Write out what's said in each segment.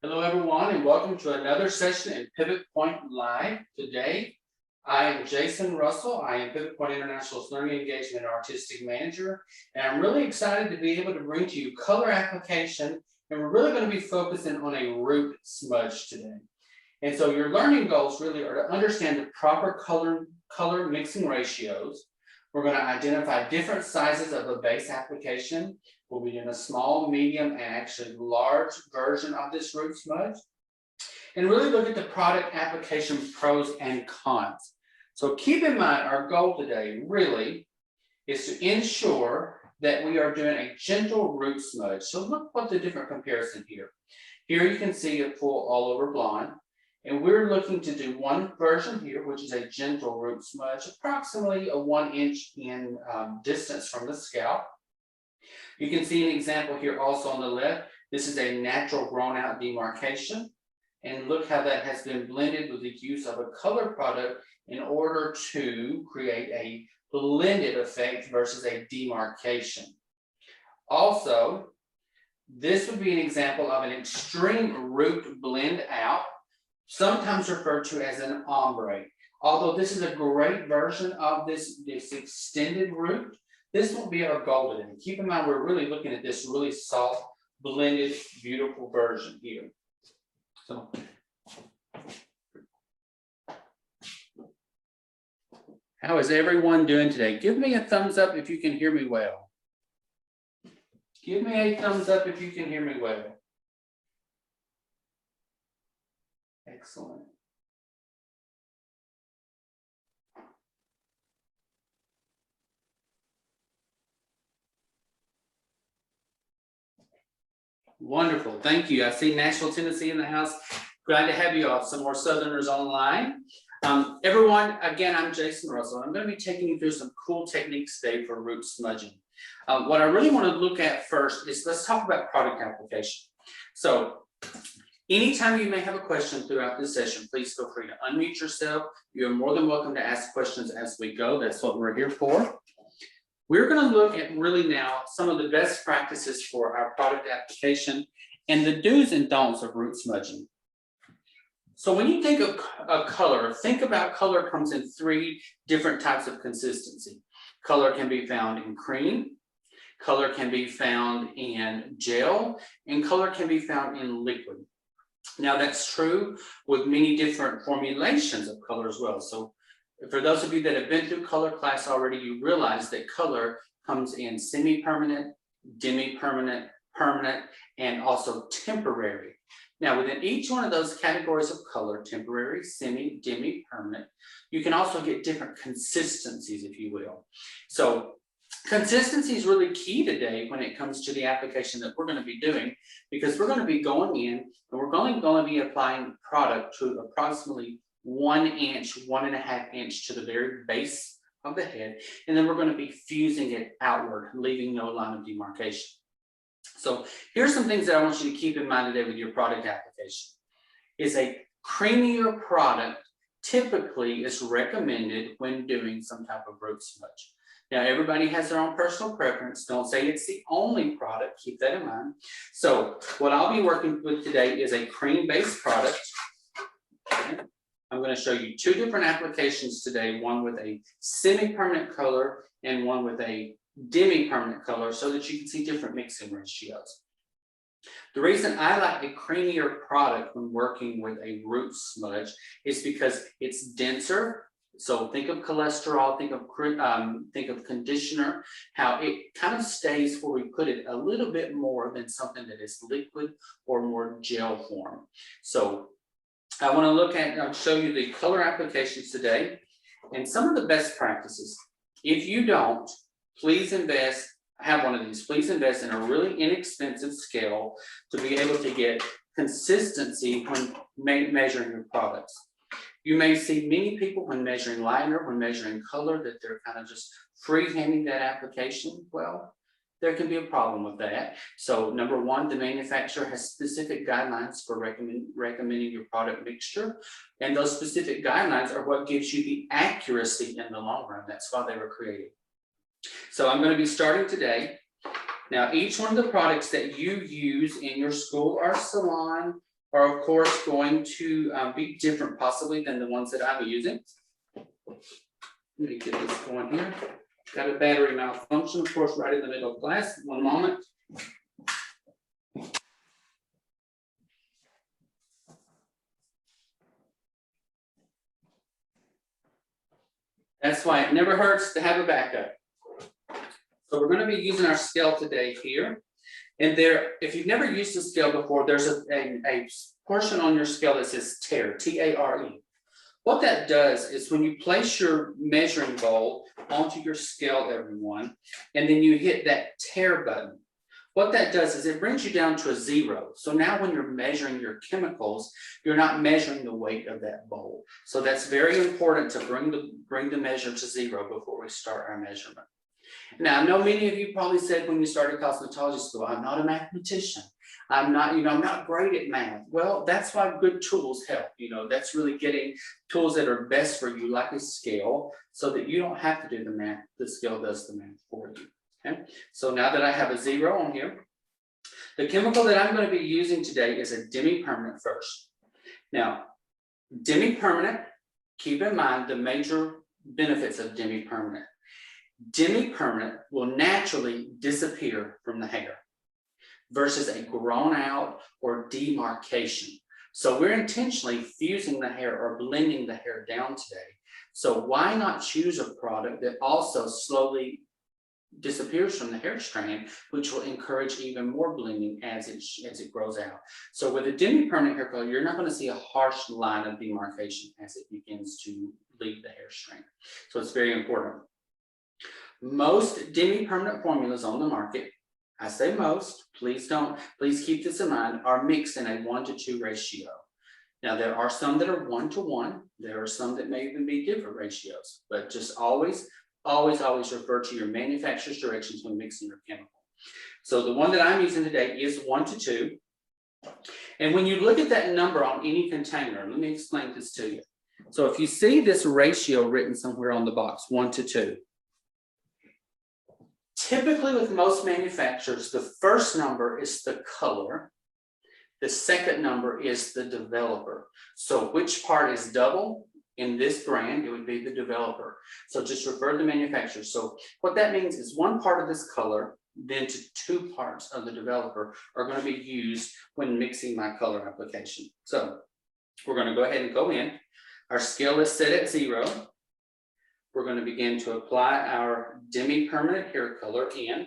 Hello everyone and welcome to another session in Pivot Point Live. Today, I am Jason Russell. I am Pivot Point International's Learning Engagement and Artistic Manager. And I'm really excited to be able to bring to you color application. And we're really going to be focusing on a root smudge today. And so your learning goals really are to understand the proper color mixing ratios. We're going to identify different sizes of the base application. We'll be doing a small, medium, and actually large version of this root smudge. And really look at the product application pros and cons. So keep in mind our goal today really is to ensure that we are doing a gentle root smudge. So look what the different comparison here. Here you can see a full all over blonde. And we're looking to do one version here, which is a gentle root smudge, approximately a 1 inch in distance from the scalp. You can see an example here also on the left. This is a natural grown out demarcation. And look how that has been blended with the use of a color product in order to create a blended effect versus a demarcation. Also, this would be an example of an extreme root blend out, sometimes referred to as an ombre. Although this is a great version of this extended root, this won't be our goal today. Keep in mind, we're really looking at this really soft, blended, beautiful version here. So, how is everyone doing today? Give me a thumbs up if you can hear me well. Give me a thumbs up if you can hear me well. Excellent. Wonderful. Thank you. I see Nashville, Tennessee in the house. Glad to have you all. Some more Southerners online. Everyone, again, I'm Jason Russell. I'm going to be taking you through some cool techniques today for root smudging. What I really want to look at first is let's talk about product application. So anytime you may have a question throughout this session, please feel free to unmute yourself. You're more than welcome to ask questions as we go. That's what we're here for. We're going to look at really now some of the best practices for our product application and the do's and don'ts of root smudging. So when you think of a color, think about color comes in 3 different types of consistency. Color can be found in cream, color can be found in gel, and color can be found in liquid. Now that's true with many different formulations of color as well. So for those of you that have been through color class already, you realize that color comes in semi-permanent, demi-permanent, permanent, and also temporary. Now within each one of those categories of color, temporary, semi, demi, permanent, you can also get different consistencies, if you will. So consistency is really key today when it comes to the application that we're going to be doing, because we're going to be going in and we're going to be applying product to approximately 1 inch, 1.5 inch to the very base of the head, and then we're going to be fusing it outward, leaving no line of demarcation. So here's some things that I want you to keep in mind today with your product application. Is a creamier product typically is recommended when doing some type of root smudge. Now everybody has their own personal preference. Don't say it's the only product, keep that in mind. So what I'll be working with today is a cream-based product. Okay. I'm going to show you 2 different applications today, one with a semi-permanent color and one with a demi-permanent color, so that you can see different mixing ratios. The reason I like a creamier product when working with a root smudge is because it's denser. So think of cholesterol, think of conditioner, how it kind of stays where we put it a little bit more than something that is liquid or more gel form. So I want to look at, I'll show you the color applications today and some of the best practices. If you don't, please have one of these. Please invest in a really inexpensive scale to be able to get consistency when measuring your products. You may see many people when measuring liner, when measuring color, that they're kind of just freehanding that application. Well, there can be a problem with that. So number 1, the manufacturer has specific guidelines for recommending your product mixture. And those specific guidelines are what gives you the accuracy in the long run. That's why they were created. So I'm going to be starting today. Now, each one of the products that you use in your school or salon are of course going to be different possibly than the ones that I'm using. Let me get this going here. Got a battery malfunction, of course, right in the middle of class. One moment. That's why it never hurts to have a backup. So we're going to be using our scale today here. And there, if you've never used a scale before, there's a portion on your scale that says tare, T-A-R-E. What that does is when you place your measuring bowl onto your scale, everyone, and then you hit that tare button, what that does is it brings you down to a 0. So now when you're measuring your chemicals, you're not measuring the weight of that bowl. So that's very important to bring the measure to 0 before we start our measurement. Now, I know many of you probably said when you started cosmetology school, I'm not a mathematician. I'm not, I'm not great at math. Well, that's why good tools help. That's really getting tools that are best for you, like a scale, so that you don't have to do the math. The scale does the math for you. Okay. So now that I have a 0 on here, the chemical that I'm going to be using today is a demi-permanent first. Now, demi-permanent, keep in mind the major benefits of demi-permanent. Demi-permanent will naturally disappear from the hair versus a grown out or demarcation. So we're intentionally fusing the hair or blending the hair down today. So why not choose a product that also slowly disappears from the hair strand, which will encourage even more blending as it grows out. So with a demi-permanent hair color, you're not going to see a harsh line of demarcation as it begins to leave the hair strand. So it's very important. Most demi-permanent formulas on the market, I say most, please keep this in mind, are mixed in a 1-to-2 ratio. Now there are some that are 1-to-1, there are some that may even be different ratios, but just always refer to your manufacturer's directions when mixing your chemical. So the one that I'm using today is 1-to-2. And when you look at that number on any container, let me explain this to you. So if you see this ratio written somewhere on the box, 1-to-2, typically with most manufacturers, the first number is the color. The second number is the developer. So which part is double? In this brand, it would be the developer. So just refer to the manufacturer. So what that means is one part of this color, then to 2 parts of the developer are going to be used when mixing my color application. So we're going to go ahead and go in. Our scale is set at 0. We're going to begin to apply our demi-permanent hair color in.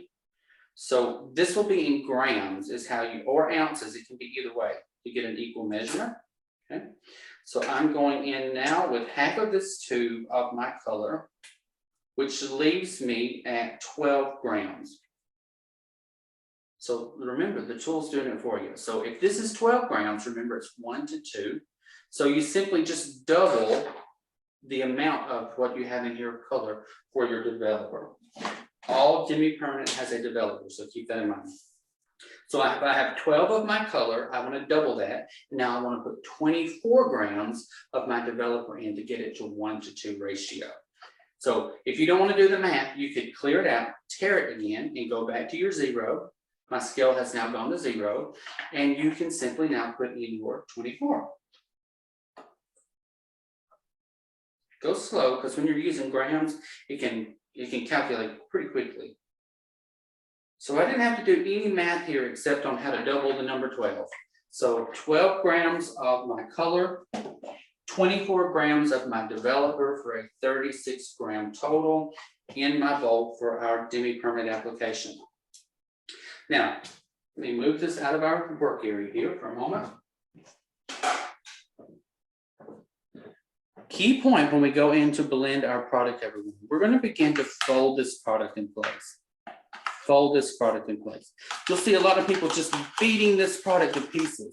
So this will be in grams is how you, or ounces, it can be either way to get an equal measurement. Okay. So I'm going in now with half of this tube of my color, which leaves me at 12 grams. So remember, the tool's doing it for you. So if this is 12 grams, remember it's 1-to-2. So you simply just double the amount of what you have in your color for your developer. All demi-permanent has a developer, so keep that in mind. So if I have 12 of my color, I want to double that. Now I want to put 24 grams of my developer in to get it to 1-to-2 ratio. So if you don't want to do the math, you could clear it out, tear it again, and go back to your 0. My scale has now gone to 0, and you can simply now put in your 24. Go slow, because when you're using grams, it can calculate pretty quickly. So I didn't have to do any math here except on how to double the number 12. So 12 grams of my color, 24 grams of my developer for a 36 gram total in my bowl for our demi-permanent application. Now, let me move this out of our work area here for a moment. Key point when we go in to blend our product, everyone, we're going to begin to fold this product in place. Fold this product in place. You'll see a lot of people just beating this product to pieces.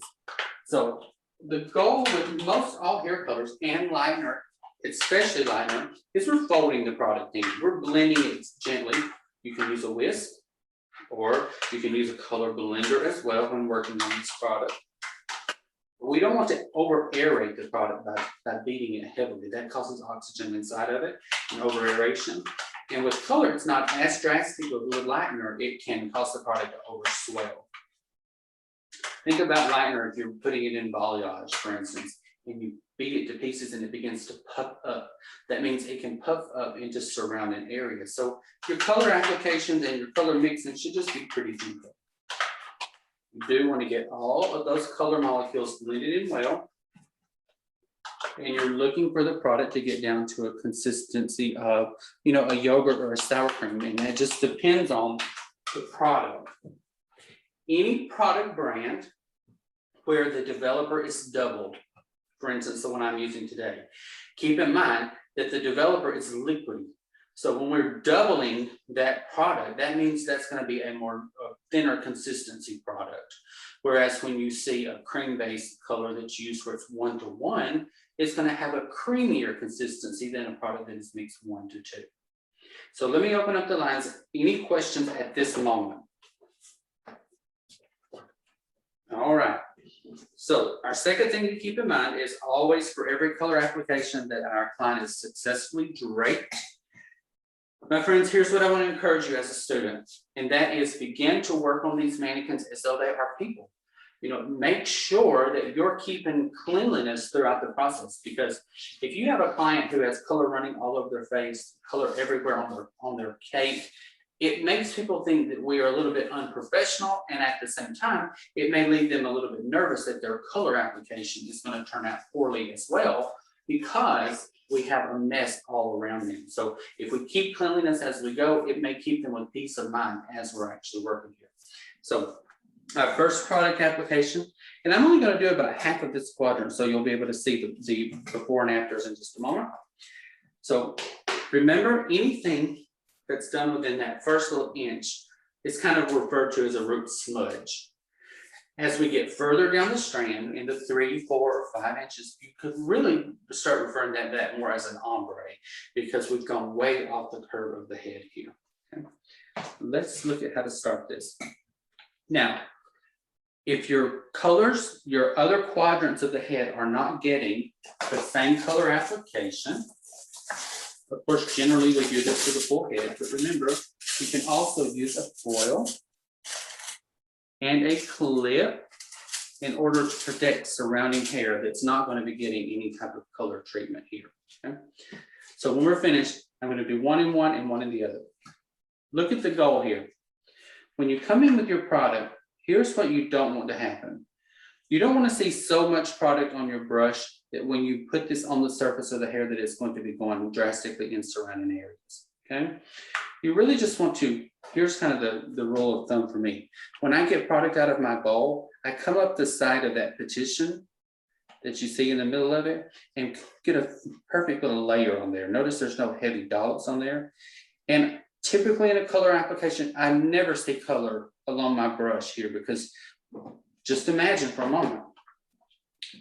So the goal with most all hair colors and lightener, especially lightener, is we're folding the product in. We're blending it gently. You can use a whisk or you can use a color blender as well when working on this product. We don't want to over aerate the product by beating it heavily. That causes oxygen inside of it and over aeration. And with color, it's not as drastic, but with lightener, it can cause the product to over swell. Think about liner if you're putting it in balayage, for instance, and you beat it to pieces and it begins to puff up. That means it can puff up into surrounding areas. So your color applications and your color mixing should just be pretty simple. You do want to get all of those color molecules blended in well. And you're looking for the product to get down to a consistency of, you know, a yogurt or a sour cream. And that just depends on the product. Any product brand where the developer is doubled, for instance, the one I'm using today, keep in mind that the developer is liquid. So when we're doubling that product, that means that's going to be a thinner consistency product. Whereas when you see a cream-based color that's used where it's 1-to-1, it's going to have a creamier consistency than a product that is mixed 1-to-2. So let me open up the lines. Any questions at this moment? All right. So our second thing to keep in mind is always for every color application that our client is successfully draped. My friends, here's what I want to encourage you as a student, and that is begin to work on these mannequins as though they are people. You know, make sure that you're keeping cleanliness throughout the process, because if you have a client who has color running all over their face, color everywhere on their cape, it makes people think that we are a little bit unprofessional, and at the same time, it may leave them a little bit nervous that their color application is going to turn out poorly as well, because we have a mess all around them. So if we keep cleanliness as we go, it may keep them with peace of mind as we're actually working here. So our first product application, and I'm only going to do about half of this quadrant, so you'll be able to see the before and afters in just a moment. So remember, anything that's done within that first little inch is kind of referred to as a root smudge. As we get further down the strand into 3, 4, or 5 inches, you could really start referring to that more as an ombre, because we've gone way off the curve of the head here. Okay. Let's look at how to start this. Now, if your colors, your other quadrants of the head are not getting the same color application, of course, generally we do this for the full head, but remember, you can also use a foil and a clip in order to protect surrounding hair that's not going to be getting any type of color treatment here. Okay? So when we're finished, I'm going to do one in one and one in the other. Look at the goal here. When you come in with your product, here's what you don't want to happen. You don't want to see so much product on your brush that when you put this on the surface of the hair that it's going to be going drastically in surrounding areas. Okay? You really just want to, here's kind of the rule of thumb for me. When I get product out of my bowl, I come up the side of that petition that you see in the middle of it and get a perfect little layer on there. Notice there's no heavy dollops on there. And typically in a color application, I never see color along my brush here, because just imagine for a moment,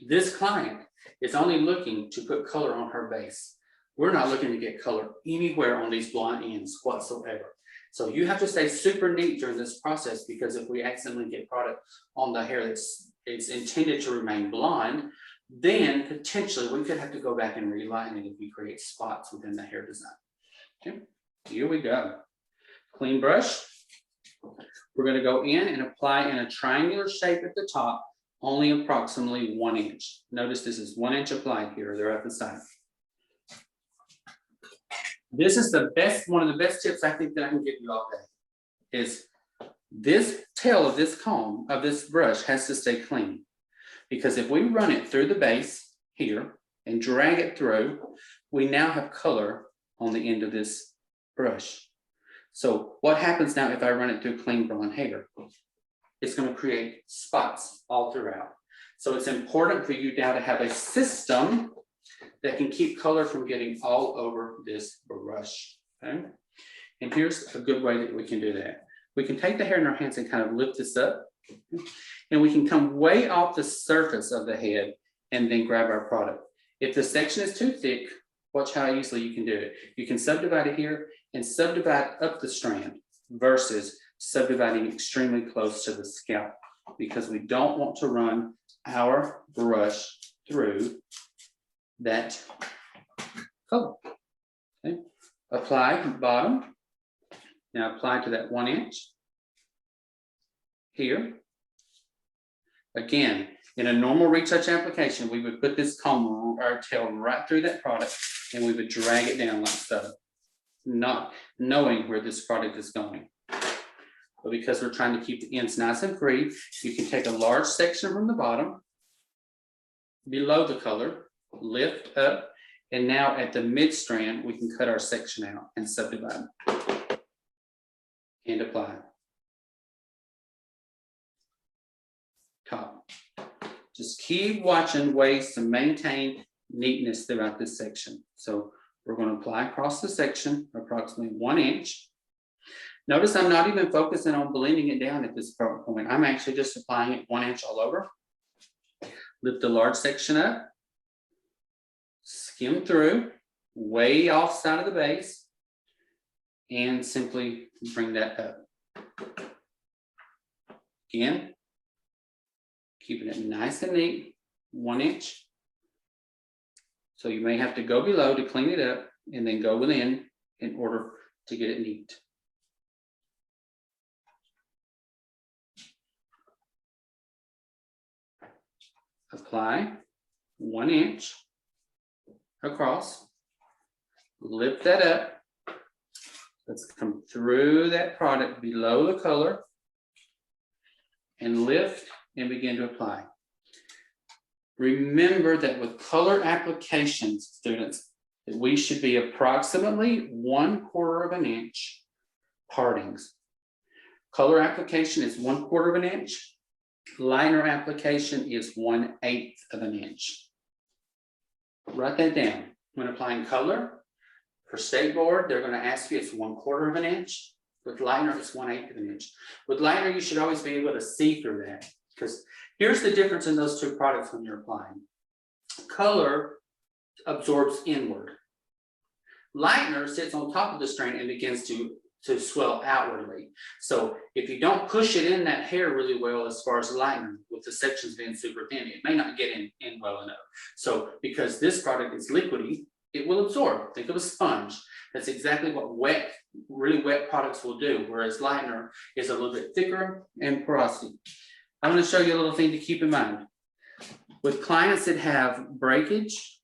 this client is only looking to put color on her base. We're not looking to get color anywhere on these blonde ends whatsoever. So you have to stay super neat during this process, because if we accidentally get product on the hair that's intended to remain blonde, then potentially we could have to go back and reline it if we create spots within the hair design. Okay, here we go. Clean brush. We're going to go in and apply in a triangular shape at the top, only approximately 1 inch. Notice this is 1 inch applied here, they're at the side. This is the best, one of the best tips I think that I can give you all day, is this tail of this comb, of this brush, has to stay clean. Because if we run it through the base here and drag it through, we now have color on the end of this brush. So what happens now if I run it through clean blonde hair? It's going to create spots all throughout. So it's important for you now to have a system that can keep color from getting all over this brush. Okay? And here's a good way that we can do that. We can take the hair in our hands and kind of lift this up, and we can come way off the surface of the head and then grab our product. If the section is too thick, watch how easily you can do it. You can subdivide it here and subdivide up the strand versus subdividing extremely close to the scalp, because we don't want to run our brush through that color. Okay. Apply bottom. Now apply to that 1 inch here. Again, in a normal retouch application, we would put this comb or tail right through that product and we would drag it down like so, not knowing where this product is going. But because we're trying to keep the ends nice and free, you can take a large section from the bottom, below the color, lift up, and now at the mid strand, we can cut our section out and subdivide and apply. Top. Just keep watching ways to maintain neatness throughout this section. So we're going to apply across the section, approximately 1 inch. Notice I'm not even focusing on blending it down at this point. I'm actually just applying it 1 inch all over. Lift the large section up, skim through, way off side of the base, and simply bring that up. Again, keeping it nice and neat, 1 inch. So you may have to go below to clean it up and then go within in order to get it neat. Apply 1 inch across, lift that up. Let's come through that product below the color and lift and begin to apply. Remember that with color applications, students, that we should be approximately 1/4 of an inch partings. Color application is 1/4 of an inch. Liner application is 1/8 of an inch. Write that down. When applying color for state board, they're going to ask you it's 1/4 of an inch. With liner, it's 1/8 of an inch. With liner, you should always be able to see through that, because here's the difference in those two products when you're applying. Color absorbs inward. Liner sits on top of the strand and begins to swell outwardly. So if you don't push it in that hair really well, as far as liner, with the sections being super thin, it may not get in well enough. So because this product is liquidy, it will absorb. Think of a sponge. That's exactly what really wet products will do, whereas liner is a little bit thicker and porosity. I'm going to show you a little thing to keep in mind. With clients that have breakage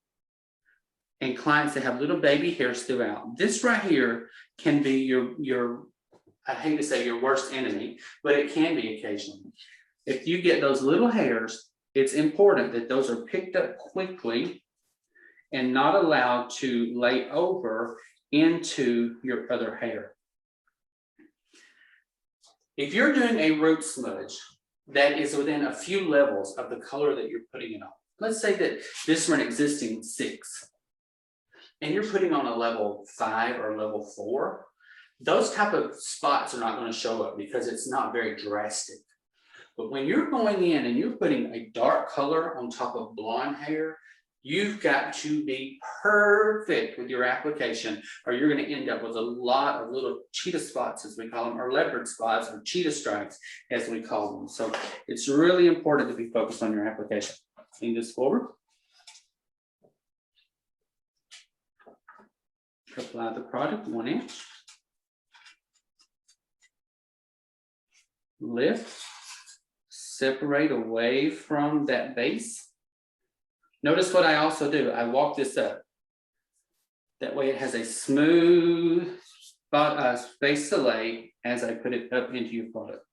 and clients that have little baby hairs throughout, this right here can be your I hate to say your worst enemy, but it can be occasionally. If you get those little hairs, it's important that those are picked up quickly and not allowed to lay over into your other hair. If you're doing a root smudge that is within a few levels of the color that you're putting it on, let's say that this one existing 6, and you're putting on a level 5 or level 4, those type of spots are not going to show up because it's not very drastic. But when you're going in and you're putting a dark color on top of blonde hair, you've got to be perfect with your application, or you're going to end up with a lot of little cheetah spots, as we call them, or leopard spots, or cheetah stripes, as we call them. So it's really important to be focused on your application. Lean this forward. Apply the product 1 inch. Lift, separate away from that base. Notice what I also do. I walk this up. That way it has a smooth space to lay as I put it up into your product.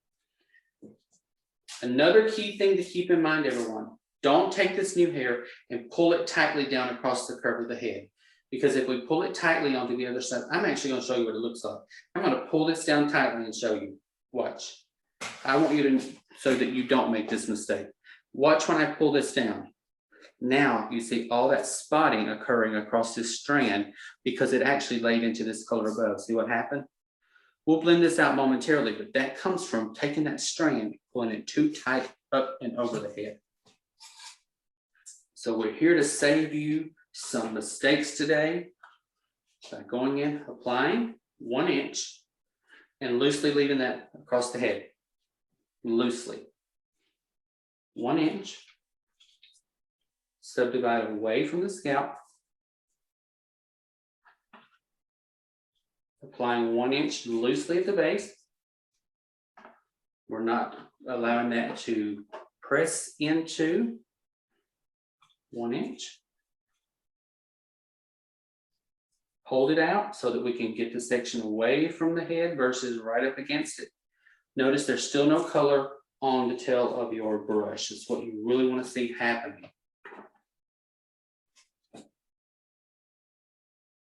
Another key thing to keep in mind, everyone, don't take this new hair and pull it tightly down across the curve of the head. Because if we pull it tightly onto the other side, I'm actually going to show you what it looks like. I'm going to pull this down tightly and show you. Watch. I want you to, so that you don't make this mistake. Watch when I pull this down. Now you see all that spotting occurring across this strand because it actually laid into this color above. See what happened? We'll blend this out momentarily, but that comes from taking that strand, pulling it too tight up and over the head. So we're here to save you some mistakes today by going in, applying 1 inch and loosely leaving that across the head. Loosely. 1 inch. Subdivide away from the scalp. Applying 1 inch loosely at the base. We're not allowing that to press into 1 inch. Hold it out so that we can get the section away from the head versus right up against it. Notice there's still no color on the tail of your brush. It's what you really want to see happening.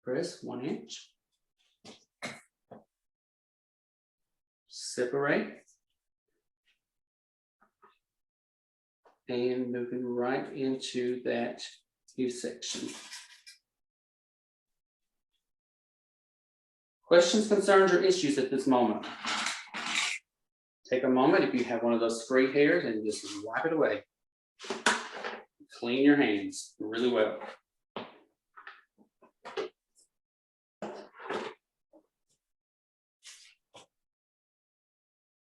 Press 1 inch. Separate. And moving right into that new section. Questions, concerns, or issues at this moment? Take a moment if you have one of those free hairs and just wipe it away. Clean your hands really well.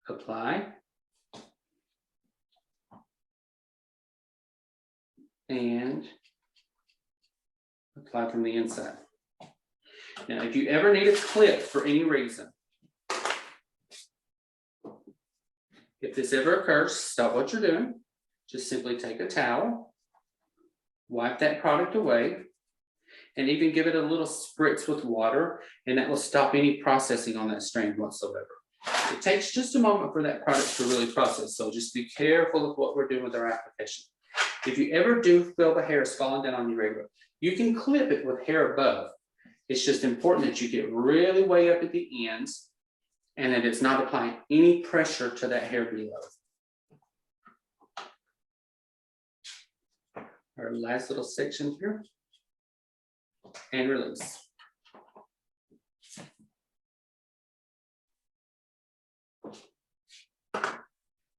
Apply. And apply from the inside. Now, if you ever need a clip for any reason, if this ever occurs, stop what you're doing. Just simply take a towel, wipe that product away, and even give it a little spritz with water, and that will stop any processing on that strand whatsoever. It takes just a moment for that product to really process, so just be careful of what we're doing with our application. If you ever do feel the hair is falling down on your regular, you can clip it with hair above. It's just important that you get really way up at the ends and that it's not applying any pressure to that hair below. Our last little section here. And release.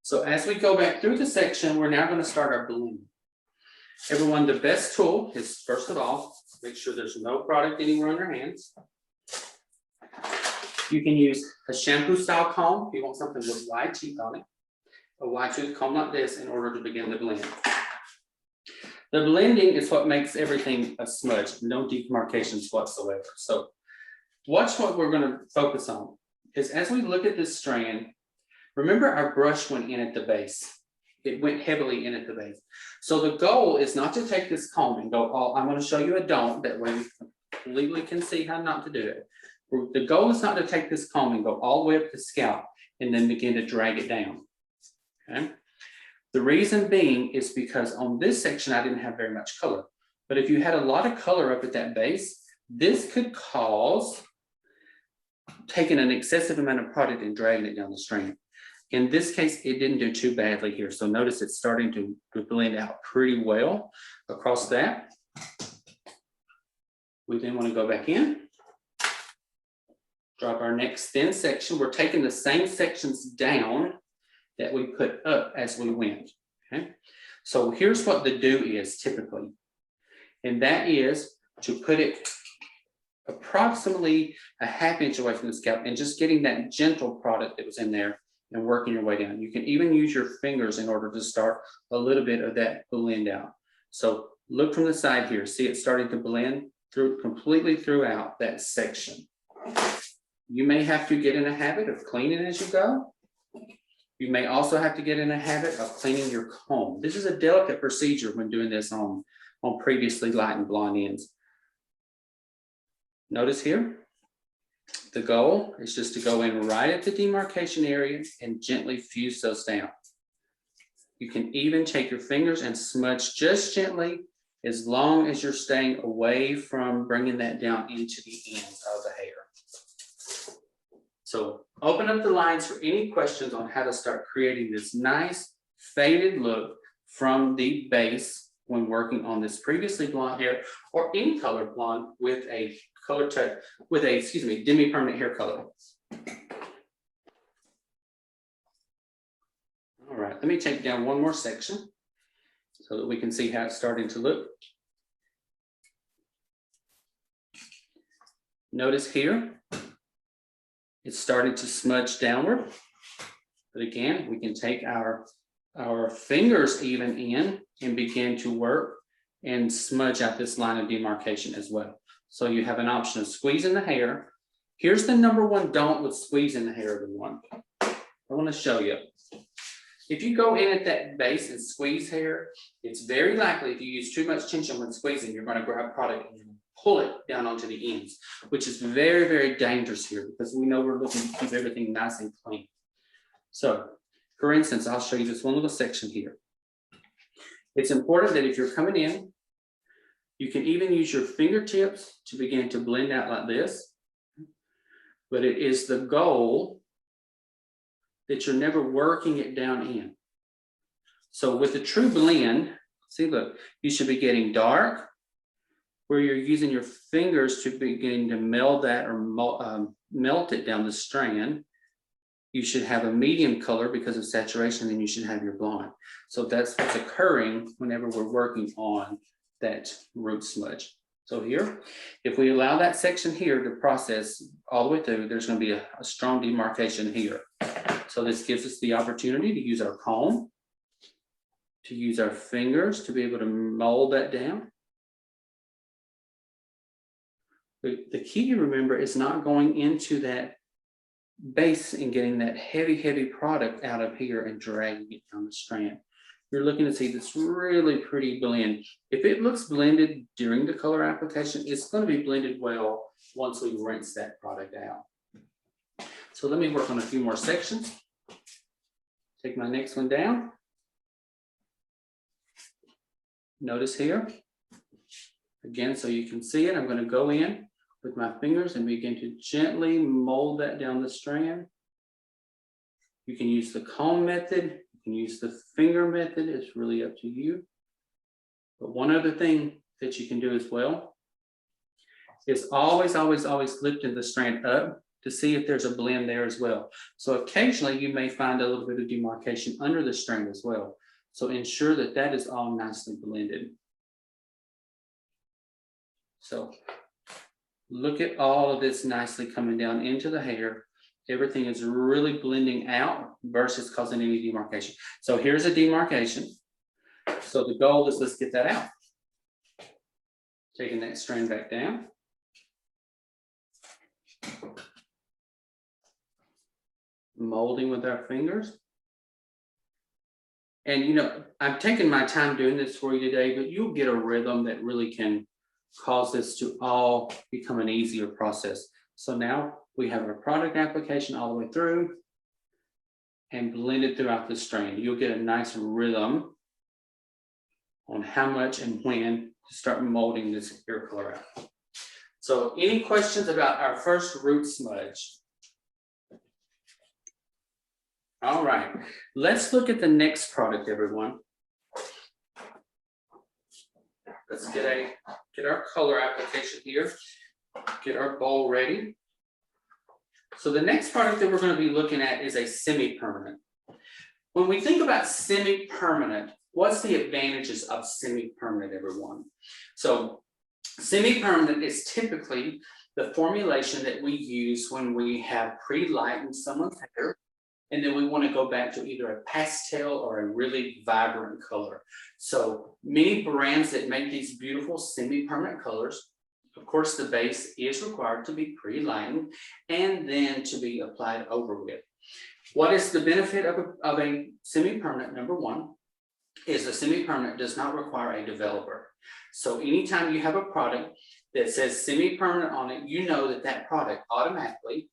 So as we go back through the section, we're now going to start our blending. Everyone, the best tool is, first of all, make sure there's no product anywhere on your hands. You can use a shampoo style comb if you want something with wide teeth on it. A wide tooth comb like this in order to begin the blend. The blending is what makes everything a smudge, no demarcations whatsoever. So watch what we're going to focus on. Is as we look at this strand, remember our brush went in at the base. It went heavily in at the base. So the goal is not to take this comb and go, oh, I'm going to show you a don't, that way we completely can see how not to do it. The goal is not to take this comb and go all the way up the scalp and then begin to drag it down. Okay. The reason being is because on this section, I didn't have very much color. But if you had a lot of color up at that base, this could cause taking an excessive amount of product and dragging it down the strand. In this case, it didn't do too badly here. So notice it's starting to blend out pretty well across that. We then want to go back in. Drop our next thin section. We're taking the same sections down that we put up as we went. Okay. So here's what the do is typically. And that is to put it approximately a ½ inch away from the scalp and just getting that gentle product that was in there and working your way down. You can even use your fingers in order to start a little bit of that blend out. So look from the side here, see it starting to blend through completely throughout that section. You may have to get in a habit of cleaning as you go. You may also have to get in a habit of cleaning your comb. This is a delicate procedure when doing this on previously light and blonde ends. Notice here, the goal is just to go in right at the demarcation area and gently fuse those down. You can even take your fingers and smudge just gently as long as you're staying away from bringing that down into the ends of the hair. So open up the lines for any questions on how to start creating this nice faded look from the base when working on this previously blonde hair or any color blonde with a color touch, with a, demi-permanent hair color. All right, let me take down one more section so that we can see how it's starting to look. Notice here, it's starting to smudge downward. But again, we can take our fingers even in and begin to work and smudge out this line of demarcation as well. So you have an option of squeezing the hair. Here's the #1 don't with squeezing the hair, everyone. I want to show you. If you go in at that base and squeeze hair, it's very likely if you use too much tension when squeezing, you're going to grab product and pull it down onto the ends, which is very, very dangerous here because we know we're looking to keep everything nice and clean. So, for instance, I'll show you this one little section here. It's important that if you're coming in, you can even use your fingertips to begin to blend out like this, but it is the goal that you're never working it down in. So with a true blend, see, look, you should be getting dark, where you're using your fingers to begin to meld that or melt it down the strand. You should have a medium color because of saturation, then you should have your blonde. So that's what's occurring whenever we're working on that root smudge. So here, if we allow that section here to process all the way through, there's going to be a strong demarcation here. So this gives us the opportunity to use our comb, to use our fingers to be able to mold that down. The key to remember is not going into that base and getting that heavy, heavy product out of here and dragging it down the strand. You're looking to see this really pretty blend. If it looks blended during the color application, it's going to be blended well once we rinse that product out. So let me work on a few more sections. Take my next one down. Notice here, again, so you can see it, I'm going to go in with my fingers and begin to gently mold that down the strand. You can use the comb method, you can use the finger method, it's really up to you. But one other thing that you can do as well is always lifting the strand up to see if there's a blend there as well. So occasionally you may find a little bit of demarcation under the strand as well. So ensure that that is all nicely blended. So look at all of this nicely coming down into the hair. Everything is really blending out versus causing any demarcation. So here's a demarcation. So the goal is let's get that out. Taking that strand back down. Molding with our fingers. And you know, I'm taking my time doing this for you today, but you'll get a rhythm that really can cause this to all become an easier process. So now we have our product application all the way through and blended throughout the strand. You'll get a nice rhythm on how much and when to start molding this hair color out. So any questions about our first root smudge? All right, let's look at the next product, everyone. Let's get our color application here, get our bowl ready. So the next product that we're going to be looking at is a semi-permanent. When we think about semi-permanent, what's the advantages of semi-permanent, everyone? So semi-permanent is typically the formulation that we use when we have pre-lightened someone's hair, and then we want to go back to either a pastel or a really vibrant color. So many brands that make these beautiful semi-permanent colors, of course, the base is required to be pre-lightened and then to be applied over with. What is the benefit of a semi-permanent? Number one is the semi-permanent does not require a developer. So anytime you have a product that says semi-permanent on it, you know that that product automatically,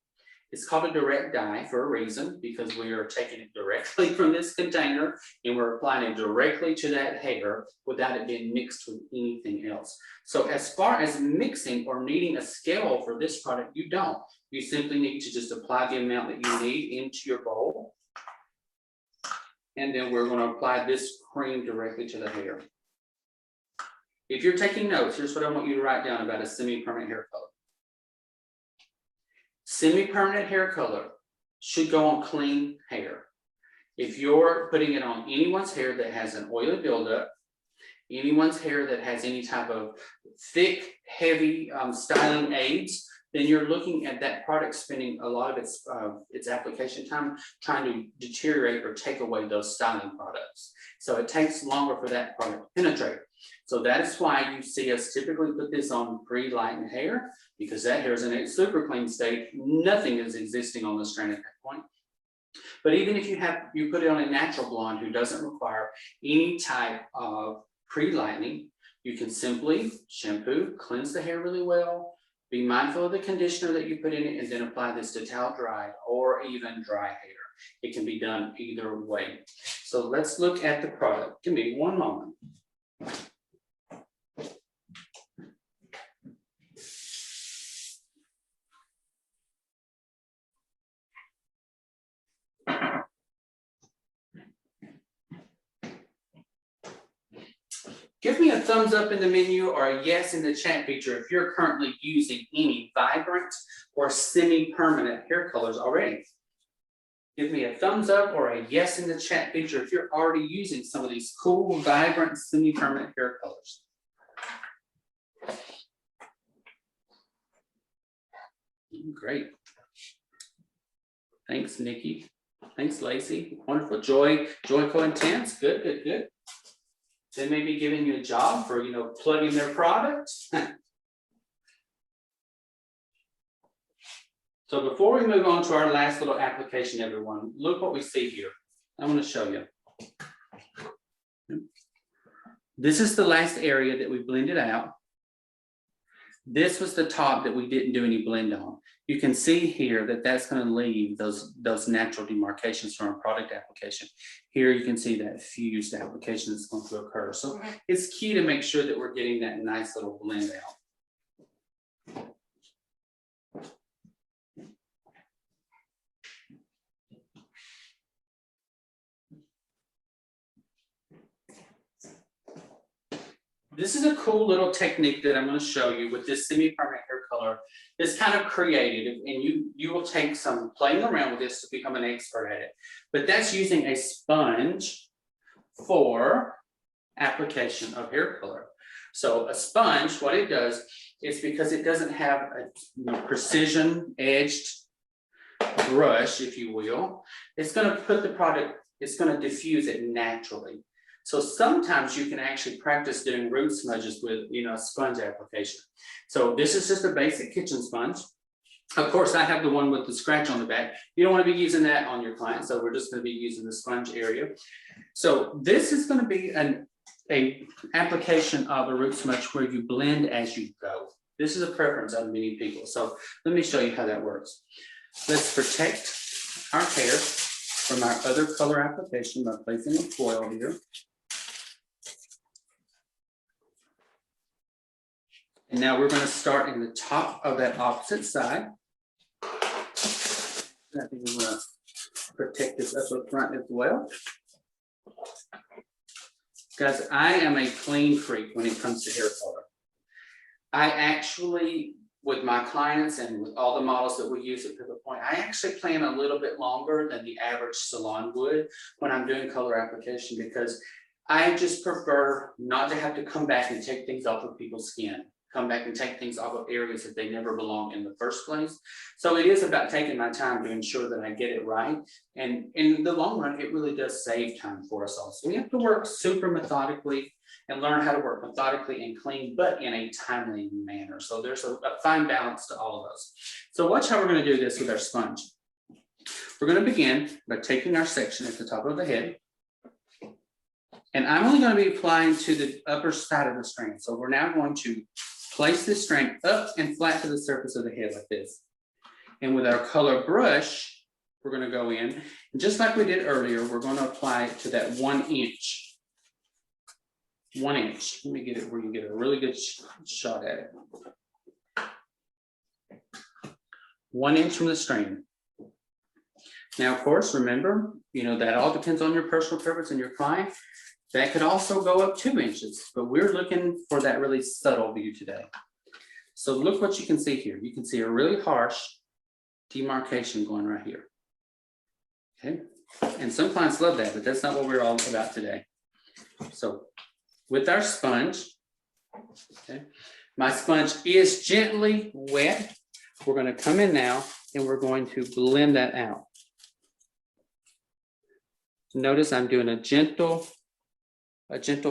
it's called a direct dye for a reason, because we are taking it directly from this container and we're applying it directly to that hair without it being mixed with anything else. So as far as mixing or needing a scale for this product, you don't. You simply need to just apply the amount that you need into your bowl. And then we're going to apply this cream directly to the hair. If you're taking notes, here's what I want you to write down about a semi-permanent hair color. Semi-permanent hair color should go on clean hair. If you're putting it on anyone's hair that has an oily buildup, anyone's hair that has any type of thick, heavy styling aids, then you're looking at that product spending a lot of its application time trying to deteriorate or take away those styling products. So it takes longer for that product to penetrate. So that is why you see us typically put this on pre-lightened hair, because that hair is in a super clean state. Nothing is existing on the strand at that point. But even if you put it on a natural blonde who doesn't require any type of pre-lightening, you can simply shampoo, cleanse the hair really well, be mindful of the conditioner that you put in it, and then apply this to towel dry or even dry hair. It can be done either way. So let's look at the product. Give me one moment. Give me a thumbs up in the menu or a yes in the chat feature if you're currently using any vibrant or semi-permanent hair colors already. Give me a thumbs up or a yes in the chat feature if you're already using some of these cool, vibrant, semi-permanent hair colors. Great. Thanks, Nikki. Thanks, Lacey. Wonderful. Joy Co-Intense. Good, good, good. They may be giving you a job for, plugging their product. So before we move on to our last little application, everyone, look what we see here. I want to show you. This is the last area that we blended out. This was the top that we didn't do any blend on. You can see here that that's going to leave those natural demarcations from our product application. Here you can see that fused application that's going to occur. So it's key to make sure that we're getting that nice little blend out. This is a cool little technique that I'm going to show you with this semi-permanent hair color. It's kind of creative, and you will take some playing around with this to become an expert at it. But that's using a sponge for application of hair color. So a sponge, what it does is, because it doesn't have a precision edged brush, if you will, it's going to put the product, it's going to diffuse it naturally. So sometimes you can actually practice doing root smudges with, a sponge application. So this is just a basic kitchen sponge. Of course, I have the one with the scratch on the back. You don't want to be using that on your client, so we're just going to be using the sponge area. So this is going to be an application of a root smudge where you blend as you go. This is a preference of many people. So let me show you how that works. Let's protect our hair from our other color application by placing a foil here. And now we're going to start in the top of that opposite side. I think we're going to protect this upper front as well. Guys, I am a clean freak when it comes to hair color. I actually, with my clients and with all the models that we use at Pivot Point, I actually plan a little bit longer than the average salon would when I'm doing color application, because I just prefer not to have to come back and take things off of people's skin. Come back and take things off of areas that they never belong in the first place. So it is about taking my time to ensure that I get it right. And in the long run, it really does save time for us all. So we have to work super methodically and learn how to work methodically and clean, but in a timely manner. So there's a fine balance to all of those. So watch how we're going to do this with our sponge. We're going to begin by taking our section at the top of the head. And I'm only going to be applying to the upper side of the strand. So we're now going to place this strand up and flat to the surface of the head like this. And with our color brush, we're going to go in, and just like we did earlier, we're going to apply it to that 1 inch. 1 inch. Let me get it where you get a really good shot at it. 1 inch from the strand. Now, of course, remember, that all depends on your personal preference and your client. That could also go up 2 inches, but we're looking for that really subtle view today. So look what you can see here. You can see a really harsh demarcation going right here. Okay, and some clients love that, but that's not what we're all about today. So with our sponge, okay, my sponge is gently wet. We're going to come in now and we're going to blend that out. Notice I'm doing a gentle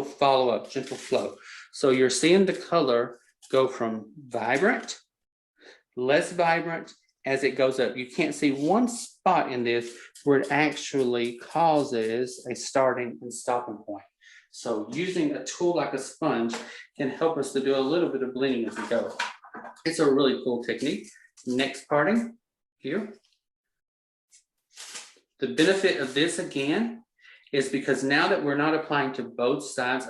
follow-up, gentle flow. So you're seeing the color go from vibrant, less vibrant, as it goes up. You can't see one spot in this where it actually causes a starting and stopping point. So using a tool like a sponge can help us to do a little bit of blending as we go. It's a really cool technique. Next parting here. The benefit of this again is because now that we're not applying to both sides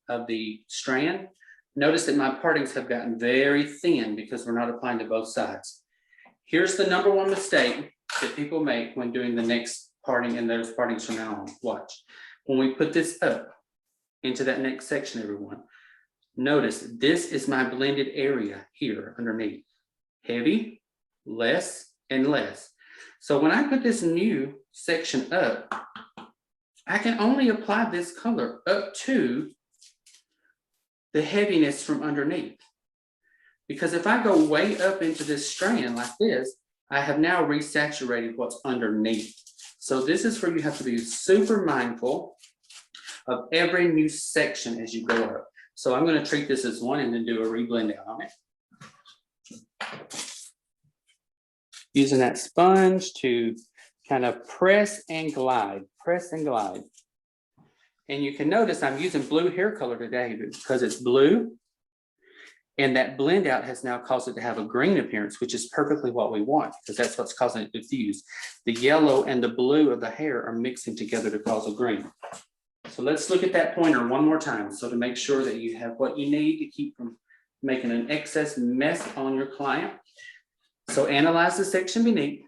of the strand, notice that my partings have gotten very thin because we're not applying to both sides. Here's the number one mistake that people make when doing the next parting and those partings from now on. Watch. When we put this up into that next section, everyone, notice this is my blended area here underneath. Heavy, less, and less. So when I put this new section up, I can only apply this color up to the heaviness from underneath. Because if I go way up into this strand like this, I have now resaturated what's underneath. So this is where you have to be super mindful of every new section as you go up. So I'm going to treat this as one and then do a reblend out on it. Using that sponge to kind of press and glide, press and glide. And you can notice I'm using blue hair color today because it's blue. And that blend out has now caused it to have a green appearance, which is perfectly what we want because that's what's causing it to fuse. The yellow and the blue of the hair are mixing together to cause a green. So let's look at that pointer one more time. So to make sure that you have what you need to keep from making an excess mess on your client. So analyze the section beneath.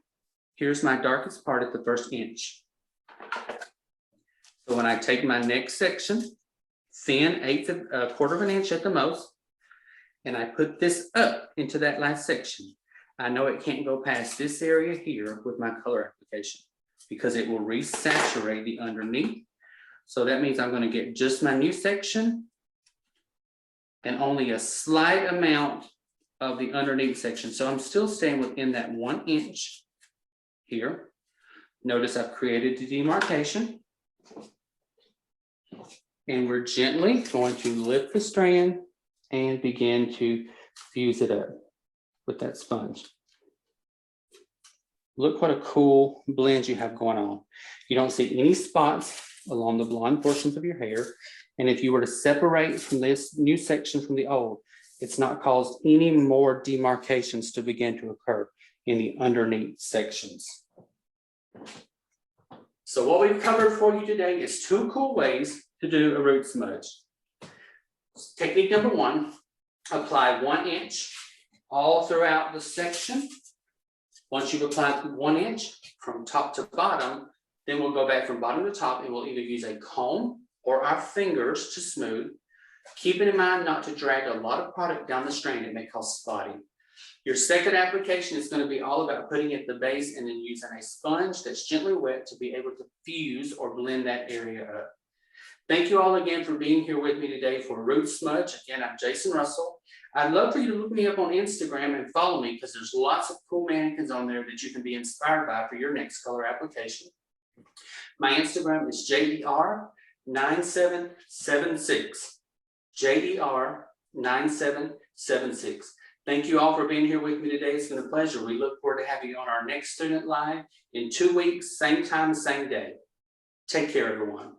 Here's my darkest part at the first inch. So when I take my next section, thin, a quarter of an inch at the most, and I put this up into that last section, I know it can't go past this area here with my color application because it will resaturate the underneath. So that means I'm going to get just my new section and only a slight amount of the underneath section. So I'm still staying within that 1 inch here. Notice I've created the demarcation. And we're gently going to lift the strand and begin to fuse it up with that sponge. Look what a cool blend you have going on. You don't see any spots along the blonde portions of your hair. And if you were to separate from this new section from the old, it's not caused any more demarcations to begin to occur in the underneath sections. So what we've covered for you today is 2 cool ways to do a root smudge. Technique number 1, apply 1 inch all throughout the section. Once you've applied 1 inch from top to bottom, then we'll go back from bottom to top and we'll either use a comb or our fingers to smooth. Keeping in mind not to drag a lot of product down the strand, it may cause spotting. Your second application is going to be all about putting it at the base and then using a sponge that's gently wet to be able to fuse or blend that area up. Thank you all again for being here with me today for Root Smudge. Again, I'm Jason Russell. I'd love for you to look me up on Instagram and follow me because there's lots of cool mannequins on there that you can be inspired by for your next color application. My Instagram is JDR9776. JDR9776. Thank you all for being here with me today. It's been a pleasure. We look forward to having you on our next Student Live in 2 weeks, same time, same day. Take care, everyone.